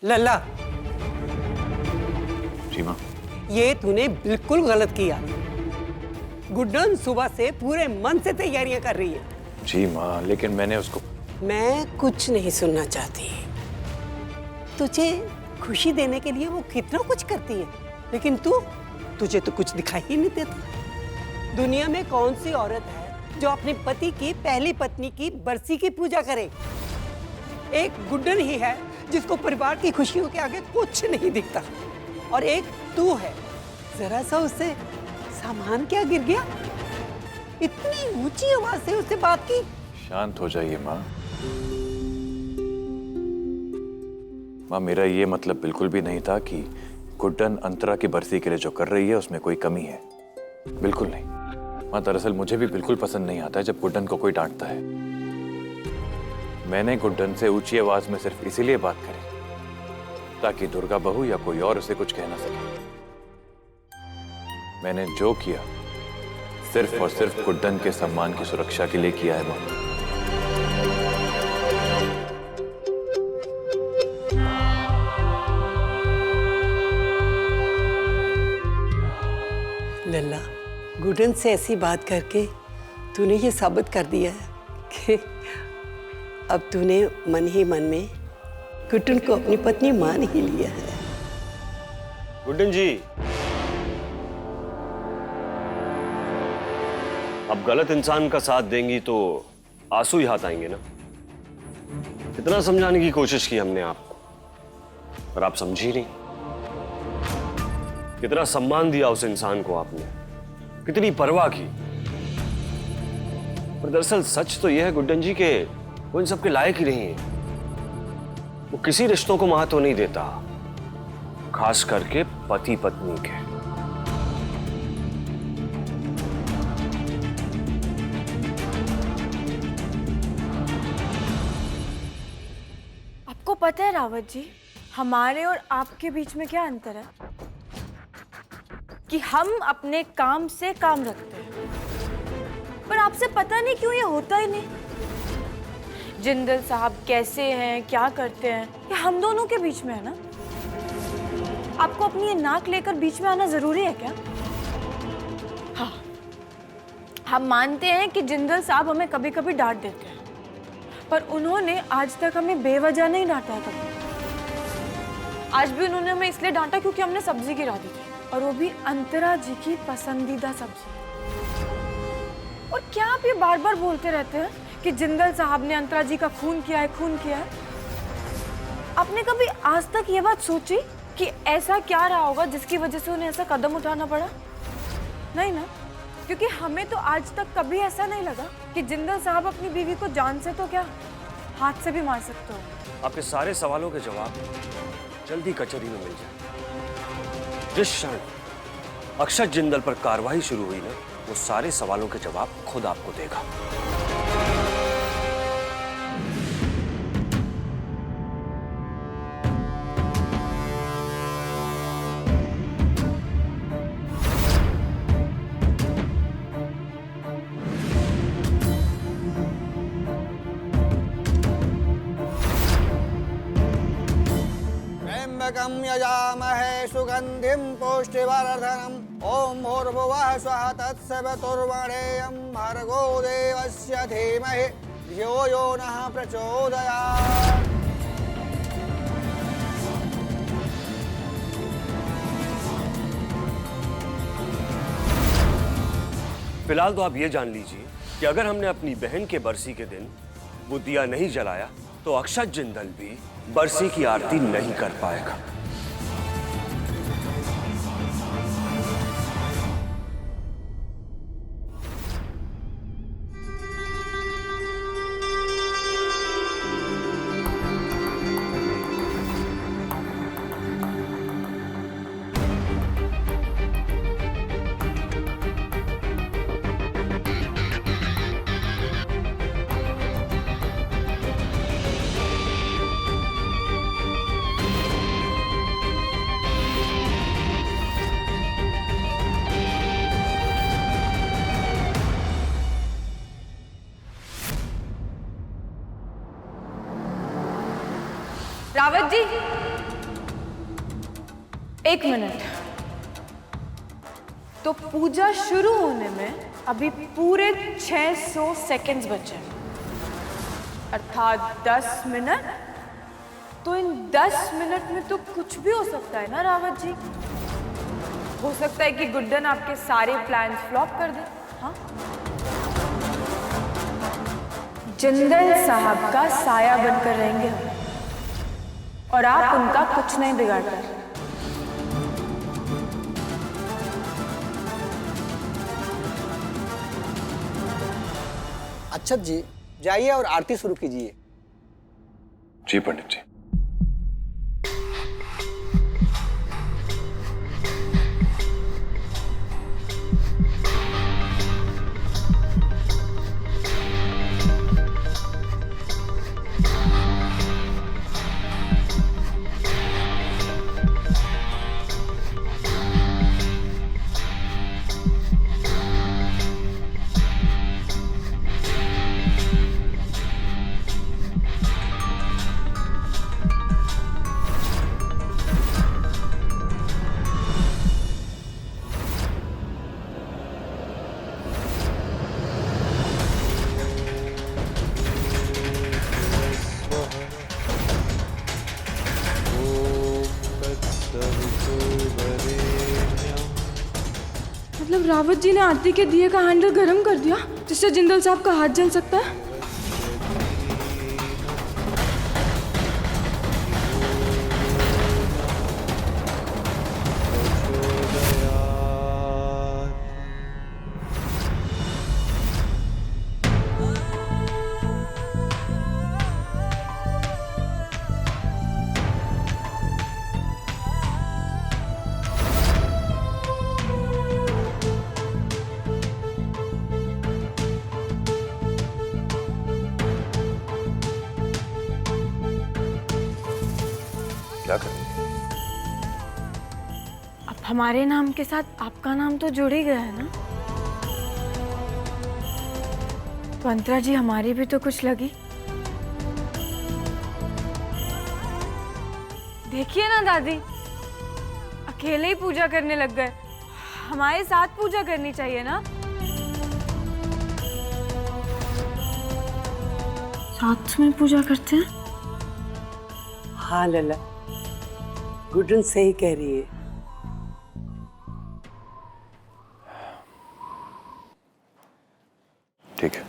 लल्ला, जी माँ। ये तूने बिल्कुल गलत किया। गुड्डन सुबह से पूरे मन से तैयारियां कर रही है। जी माँ, लेकिन मैंने उसको। मैं कुछ नहीं सुनना चाहती। तुझे खुशी देने के लिए वो कितना कुछ करती है, लेकिन तुझे तो कुछ दिखाई ही नहीं देता। दुनिया में कौन सी औरत है जो अपने पति की पहली पत्नी की बरसी की पूजा करे? एक गुड्डन ही है जिसको परिवार की खुशियों के आगे कुछ नहीं दिखता, और एक तू है। जरा सा उससे सामान क्या गिर गया? इतनी ऊंची आवाज से उससे बात की। शांत हो जाइए माँ। माँ, मेरा ये मतलब बिल्कुल भी नहीं था कि गुड्डन अंतरा की बरसी के लिए जो कर रही है उसमें कोई कमी है। बिल्कुल नहीं माँ। दरअसल मुझे भी बिल्कुल पसंद नहीं आता है जब गुड्डन को कोई डांटता है। मैंने गुड्डन से ऊंची आवाज में सिर्फ इसीलिए बात करी ताकि दुर्गा बहू या कोई और उसे कुछ कह ना सके। मैंने जो किया सिर्फ और सिर्फ गुड्डन के सम्मान की सुरक्षा के लिए किया है माँ। लल्ला, गुड्डन से ऐसी बात करके तूने ये साबित कर दिया है कि अब तूने मन ही मन में गुड्डन को अपनी पत्नी मान ही लिया है। गुड्डन जी, अब गलत इंसान का साथ देंगी तो आंसू ही हाथ आएंगे ना। कितना समझाने की कोशिश की हमने आपको, पर आप समझी नहीं। कितना सम्मान दिया उस इंसान को आपने, कितनी परवाह की। पर दरअसल सच तो यह है गुड्डन जी के वो इन सब के लायक ही नहीं है। वो किसी रिश्तों को महत्व नहीं देता, खास करके पति पत्नी के। आपको पता है रावत जी, हमारे और आपके बीच में क्या अंतर है? कि हम अपने काम से काम रखते हैं, पर आपसे पता नहीं क्यों ये होता ही नहीं। जिंदल साहब कैसे हैं, क्या करते हैं, ये हम दोनों के बीच में है ना। आपको अपनी ये नाक लेकर बीच में आना जरूरी है क्या? हाँ, हम मानते हैं कि जिंदल साहब हमें कभी कभी डांट देते हैं, पर उन्होंने आज तक हमें बेवजह नहीं डांटा है कभी। आज भी उन्होंने हमें इसलिए डांटा क्योंकि हमने सब्जी गिरा दी थी, और वो भी अंतरा जी की पसंदीदा सब्जी। और क्या आप ये बार बार बोलते रहते हैं कि जिंदल साहब ने अंतरा जी का खून किया है, खून किया है? आपने कभी आज तक ये बात सोची कि ऐसा क्या रहा होगा जिसकी वजह से उन्हें ऐसा कदम उठाना पड़ा? नहीं ना, क्योंकि हमें तो आज तक कभी ऐसा नहीं लगा कि जिंदल साहब अपनी बीवी को जान से तो क्या हाथ से भी मार सकते हो। आपके सारे सवालों के जवाब जल्दी कचहरी में मिल जाए। जिस क्षण अक्षत जिंदल पर कार्रवाई शुरू हुई ना, वो सारे सवालों के जवाब खुद आपको देगा। त्र्यंबकं यजामहे सुगंधिं पुष्टिवर्धनम् ओं भूर्भुवः स्वः तत्सवितुर्वरेण्यं भर्गो देवस्य धीमहि धियो यो नः प्रचोदयात्। फिलहाल तो आप ये जान लीजिए कि अगर हमने अपनी बहन के बरसी के दिन वो दिया नहीं जलाया तो अक्षत जिंदल भी बरसी की आरती नहीं कर पाएगा। रावत जी, एक मिनट। तो पूजा शुरू होने में अभी पूरे 600 सेकंड्स बचे हैं, अर्थात 10 मिनट। तो इन 10 मिनट में तो कुछ भी हो सकता है ना रावत जी? हो सकता है कि गुड्डन आपके सारे प्लान्स फ्लॉप कर दे। हाँ, जिंदल साहब का साया बनकर रहेंगे हम, और आप उनका कुछ नहीं बिगाड़ सकते। अक्षत जी, जाइए और आरती शुरू कीजिए। जी पंडित जी। मतलब रावत जी ने आरती के दिए का हैंडल गर्म कर दिया, जिससे जिंदल साहब का हाथ जल सकता है। क्या करें? अब हमारे नाम के साथ आपका नाम तो जुड़ ही गया है ना? तो अंतरा जी, हमारी भी तो कुछ लगी। देखिए ना दादी, अकेले ही पूजा करने लग गए। हमारे साथ पूजा करनी चाहिए ना? साथ में पूजा करते हैं। हाँ लला, गुड्डन सही कह रही है। ठीक है।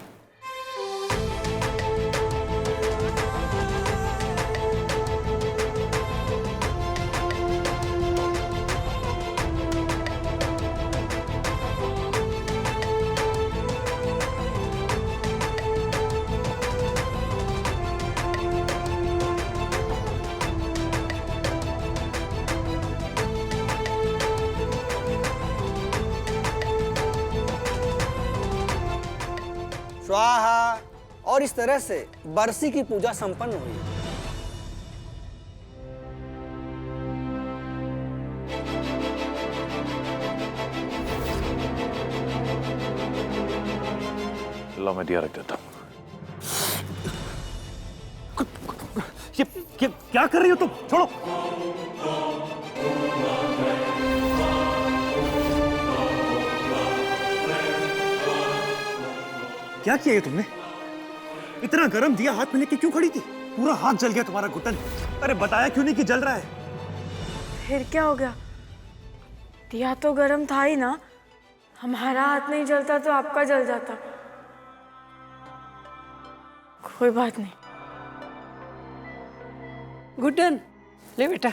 स्वाहा। और इस तरह से बरसी की पूजा संपन्न हुई। लो मैं दिया रख देता हूँ। ये क्या कर रही हो तुम? छोड़ो। क्या किया ये तुमने? इतना गरम दिया हाथ में लेके क्यों खड़ी थी? पूरा हाथ जल गया तुम्हारा घुटन। अरे बताया क्यों नहीं कि जल रहा है? फिर क्या हो गया? दिया तो गर्म था ही ना। हमारा हाथ नहीं जलता तो आपका जल जाता। कोई बात नहीं। गुड्डन, ले बेटा,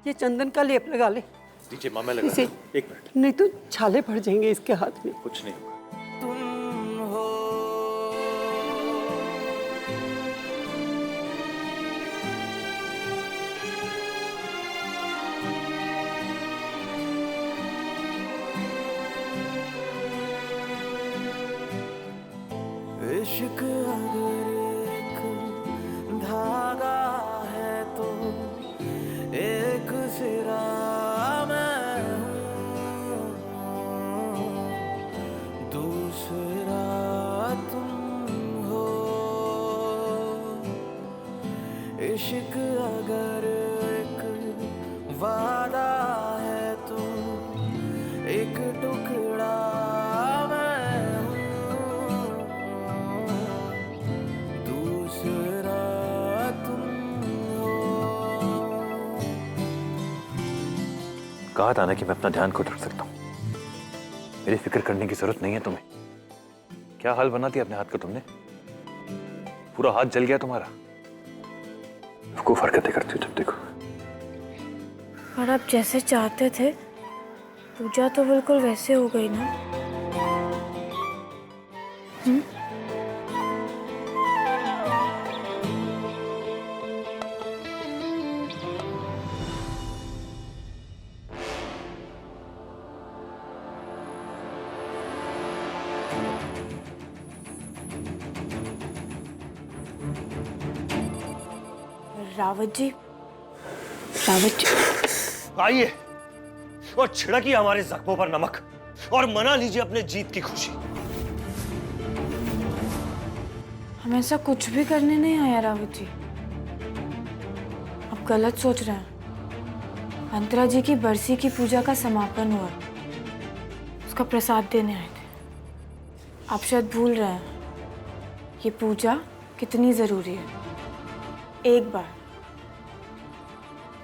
ये चंदन का लेप लगा ले। दीजिए माँ, मैं लगा इसे देता हूँ। एक मिनट। नहीं तो छाले पड़ जाएंगे इसके हाथ में। कुछ नहीं होगा। इश्क अगर एक धागा है तो एक सिरा मैं हूँ, कहा था ना कि मैं अपना ध्यान खुद रख सकता हूँ। मेरी फिक्र करने की जरूरत नहीं है तुम्हें। क्या हाल बना दिया अपने हाथ का तुमने? पूरा हाथ जल गया तुम्हारा। खूब हरकतें करती हो जब देखो। और आप जैसे चाहते थे पूजा तो बिल्कुल वैसे हो गई ना। रावत जी, रावत जी, आइए और छिड़किए हमारे जख्मों पर नमक और मना लीजिए अपने जीत की खुशी। हम ऐसा कुछ भी करने नहीं आया रावत जी। आप गलत सोच रहे हैं। अंतरा जी की बरसी की पूजा का समापन हुआ, उसका प्रसाद देने आए थे। आप शायद भूल रहे हैं ये पूजा कितनी जरूरी है।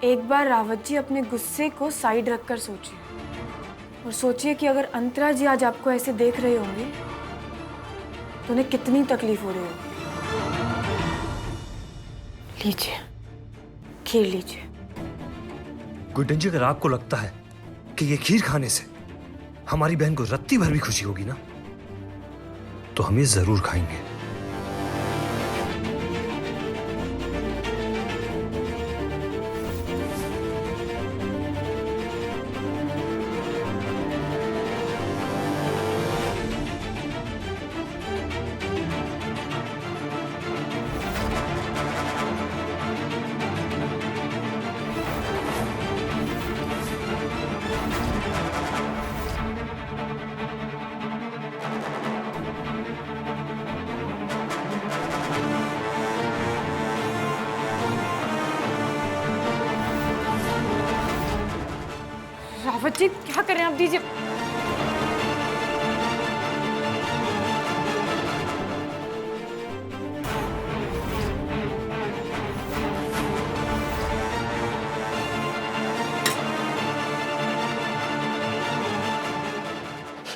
एक बार रावत जी अपने गुस्से को साइड रखकर सोचिए और सोचिए कि अगर अंतरा जी आज आपको ऐसे देख रहे होंगे तो उन्हें कितनी तकलीफ हो रही होगी। लीजिए, खीर लीजिए। गुड्डन जी, अगर आपको लगता है कि ये खीर खाने से हमारी बहन को रत्ती भर भी खुशी होगी ना, तो हम ये जरूर खाएंगे। रावत जी, क्या करें आप? दीजिए।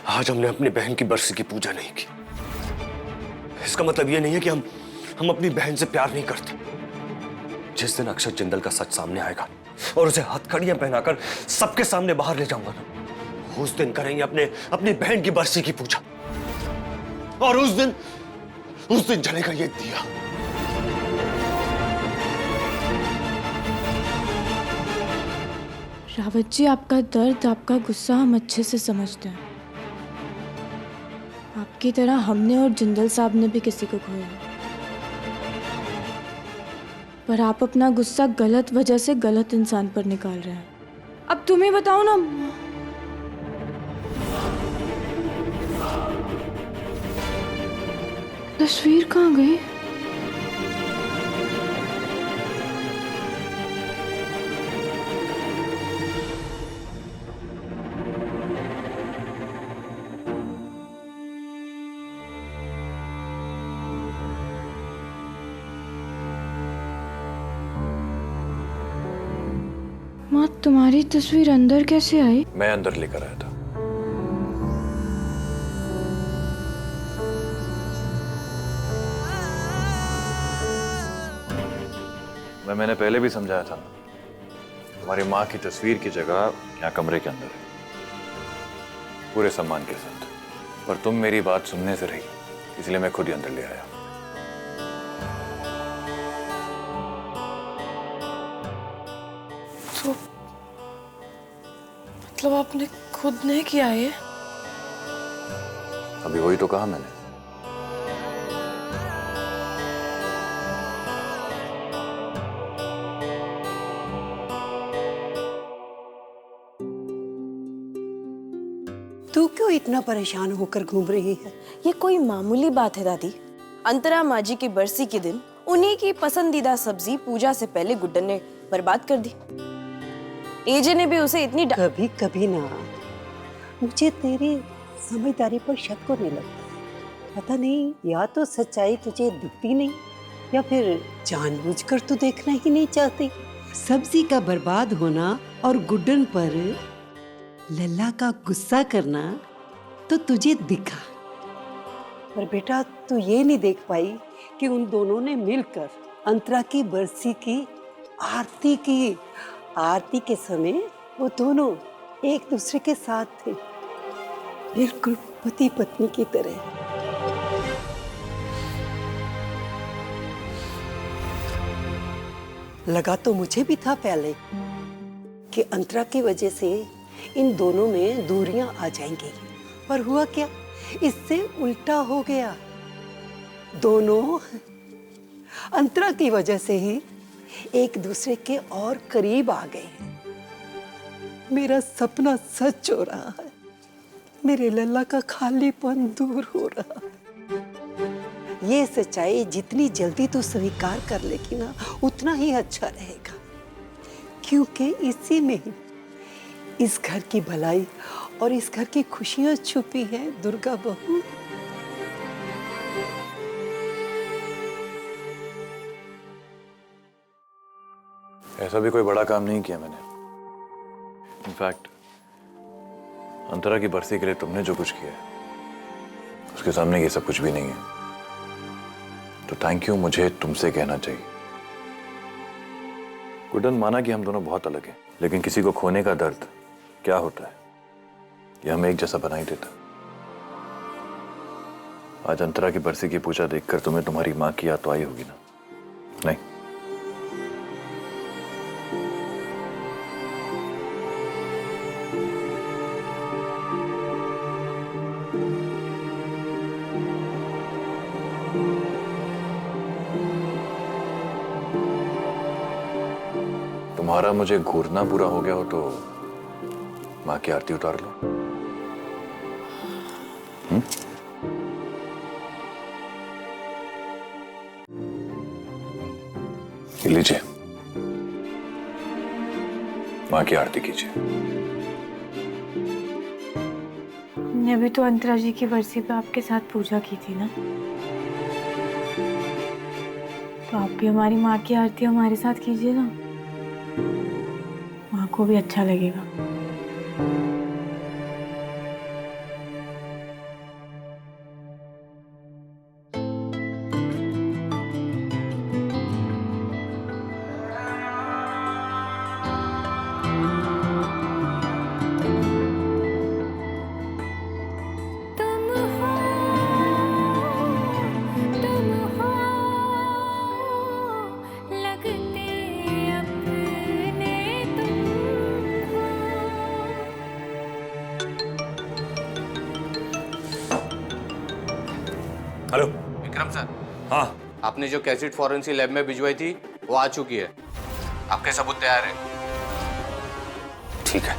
आज हमने अपनी बहन की बरसी की पूजा नहीं की। इसका मतलब यह नहीं है कि हम अपनी बहन से प्यार नहीं करते। जिस दिन अक्षत जिंदल का सच सामने आएगा और उसे हथकड़ियां पहनाकर सबके सामने बाहर ले जाऊंगा ना, उस दिन करेंगे अपनी बहन की बरसी की पूजा। और उस दिन जलेगा ये दिया। रावत जी, आपका दर्द, आपका गुस्सा हम अच्छे से समझते हैं। आपकी तरह हमने और जिंदल साहब ने भी किसी को खोया, पर आप अपना गुस्सा गलत वजह से गलत इंसान पर निकाल रहे हैं। अब तुम्हें बताओ ना। तस्वीर कहाँ गई? माँ, तुम्हारी तस्वीर अंदर कैसे आई? मैं अंदर लेकर आया था। मैंने पहले भी समझाया था, हमारी माँ की तस्वीर की जगह यहाँ कमरे के अंदर है, पूरे सम्मान के साथ। पर तुम मेरी बात सुनने से रही, इसलिए मैं खुद ही अंदर ले आया। तो मतलब आपने खुद नहीं किया ये? अभी वही तो कहा मैंने। तू क्यों इतना परेशान होकर घूम रही है? ये कोई मामूली बात है दादी। अंतरा माँ जी की बरसी के दिन उन्हीं की पसंदीदा सब्जी पूजा से पहले गुड्डन ने बर्बाद कर दी। एजे ने भी उसे इतनी कभी कभी ना मुझे तेरी समझदारी पर शक होने लगता है। पता नहीं, या तो सच्चाई तुझे दिखती नहीं या फिर जानबूझकर तू देखना ही नहीं चाहती। सब्जी का बर्बाद होना और गुड्डन पर लल्ला का गुस्सा करना तो तुझे दिखा, पर बेटा तू ये नहीं देख पाई कि उन दोनों ने मिलकर अंतरा की बरसी की आरती की। आरती के समय वो दोनों एक दूसरे के साथ थे, बिल्कुल पति पत्नी की तरह। लगा तो मुझे भी था पहले कि अंतरा की वजह से इन दोनों में दूरियां आ जाएंगी, पर हुआ क्या, इससे उल्टा हो गया। दोनों अंतरा की वजह से ही एक दूसरे के और करीब आ गए हैं। मेरा सपना सच हो रहा है, मेरे लल्ला का खालीपन दूर हो रहा है। ये सच्चाई जितनी जल्दी तू स्वीकार कर लेगी ना, उतना ही अच्छा रहेगा, क्योंकि इसी में ही इस घर की भलाई और इस घर की खुशियां छुपी हैं। दुर्गा बहू, ऐसा भी कोई बड़ा काम नहीं किया मैंने। इनफैक्ट अंतरा की बरसी के लिए तुमने जो कुछ किया है उसके सामने ये सब कुछ भी नहीं है। तो थैंक यू मुझे तुमसे कहना चाहिए। गुड्डन, माना कि हम दोनों बहुत अलग हैं, लेकिन किसी को खोने का दर्द क्या होता है ये हमें एक जैसा बना ही देता। आज अंतरा की बरसी की पूजा देखकर तुम्हें तुम्हारी माँ की याद तो आई होगी ना? नहीं? तुम्हारा मुझे घूरना पूरा हो गया हो तो माँ की आरती उतार लो। लीजिए, माँ की आरती कीजिए। हमने भी तो अंतरा जी की बरसी पे आपके साथ पूजा की थी ना, तो आप भी हमारी माँ की आरती हमारे साथ कीजिए ना, माँ को भी अच्छा लगेगा। हेलो विक्रम सर, हाँ, आपने जो कैसेट फॉरेंसिक लैब में भिजवाई थी वो आ चुकी है। आपके सबूत तैयार है। ठीक है।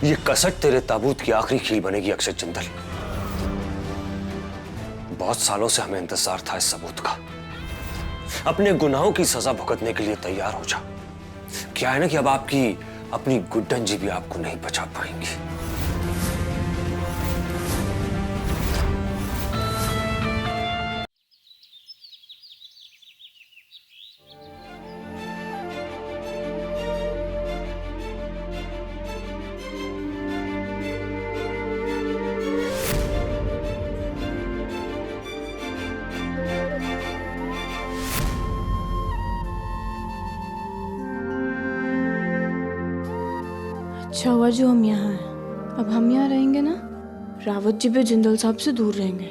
ये कसट तेरे ताबूत की आखिरी कील बनेगी अक्षय जिंदल। बहुत सालों से हमें इंतजार था इस सबूत का। अपने गुनाहों की सजा भुगतने के लिए तैयार हो जा। क्या है ना कि अब आपकी अपनी गुड्डन जी भी आपको नहीं बचा पाएंगी। अच्छा हुआ जो हम यहाँ हैं। अब हम यहाँ रहेंगे ना, रावत जी भी जिंदल साहब से दूर रहेंगे।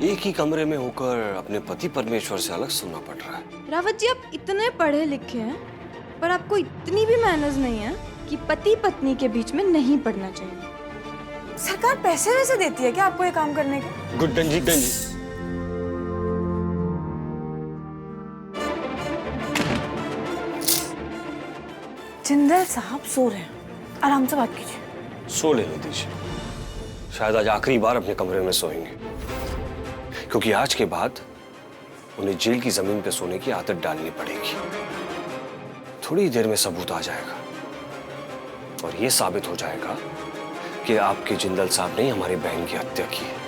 एक ही कमरे में होकर अपने पति परमेश्वर से अलग सोना पड़ रहा है। रावत जी, आप इतने पढ़े लिखे हैं, पर आपको इतनी भी मैनर्स नहीं है कि पति पत्नी के बीच में नहीं पढ़ना चाहिए। सरकार पैसे वैसे देती है क्या आपको ये काम करने के? गुड्डन जी, जिंदल साहब सो रहे हैं, आराम से बात कीजिए। सो लेने दीजिए। शायद आज आखिरी बार अपने कमरे में सोएंगे, क्योंकि आज के बाद उन्हें जेल की जमीन पे सोने की आदत डालनी पड़ेगी। थोड़ी देर में सबूत आ जाएगा और ये साबित हो जाएगा कि आपके जिंदल साहब ने हमारी बहन की हत्या की है।